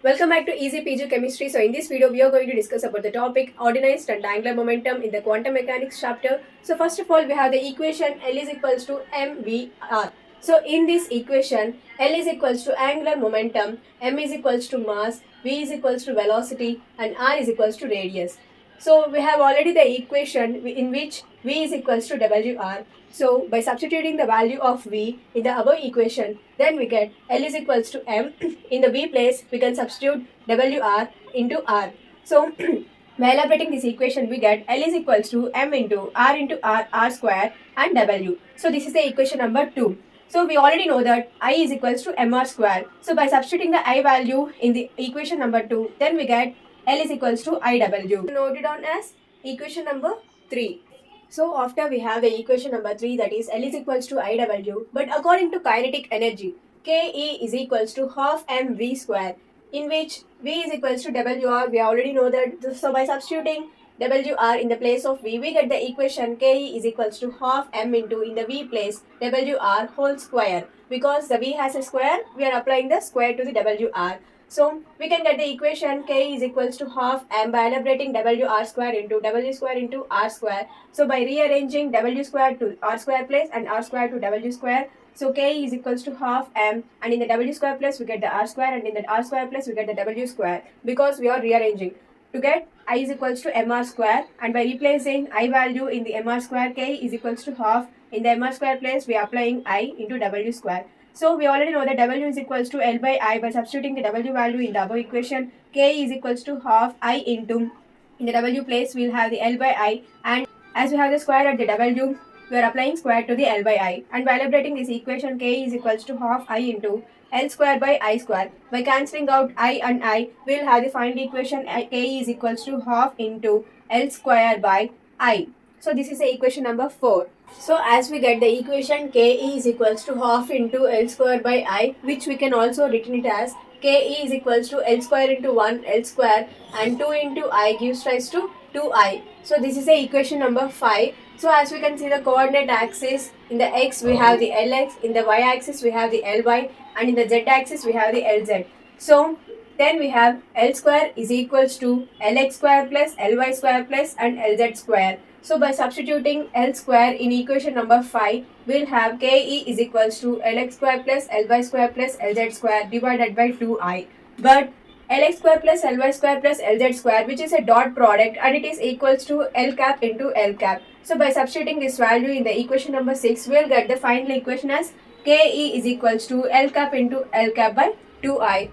Welcome back to Easy PG Chemistry. So in this video, we are going to discuss about the topic ordinary and angular momentum in the quantum mechanics chapter. So first of all, we have the equation L is equals to mvr. So in this equation, L is equals to angular momentum, m is equals to mass, v is equals to velocity, and r is equals to radius. So we have already the equation in which v is equals to wr. So by substituting the value of v in the above equation, then we get L is equals to m. In the v place, we can substitute wr into r. So by elaborating this equation, we get L is equals to m into r square and w. So this is the equation number 2. So we already know that I is equals to mr square. So by substituting the I value in the equation number 2, then we get L is equals to IW. Note it down as equation number 3. So after we have the equation number 3, that is L is equals to IW, but according to kinetic energy, Ke is equals to half mv square, in which V is equals to WR. We already know that. So by substituting WR in the place of V, we get the equation Ke is equals to half m into in the V place WR whole square. Because the V has a square, we are applying the square to the WR. So we can get the equation K is equals to half m by elaborating WR square into W square into R square. So by rearranging W square to R square place and R square to W square, so K is equals to half m, and in the W square place we get the R square, and in the R square place we get the W square, because we are rearranging. To get I is equals to mr square, and by replacing I value in the mr square, K is equals to half. In the mr square place we are applying I into W square. So we already know that W is equals to L by I. By substituting the W value in the above equation, K is equals to half I into, in the W place we'll have the L by I, and as we have the square at the W, we are applying square to the L by I. And by elaborating this equation, K is equals to half I into L square by I square. By cancelling out I and I, we'll have the final equation K is equals to half into L square by I. So this is the equation number 4. So as we get the equation Ke is equals to half into L square by I, which we can also written it as Ke is equals to L square into 1 L square, and 2 into I gives rise to 2I. So this is the equation number 5. So as we can see the coordinate axis, in the x we have the Lx, in the y axis we have the Ly, and in the z axis we have the Lz. So then we have L square is equals to Lx square plus Ly square plus and Lz square. So by substituting L square in equation number 5, we'll have Ke is equals to Lx square plus Ly square plus Lz square divided by 2I. But Lx square plus Ly square plus Lz square, which is a dot product, and it is equals to L cap into L cap. So by substituting this value in the equation number 6, we'll get the final equation as Ke is equals to L cap into L cap by 2I.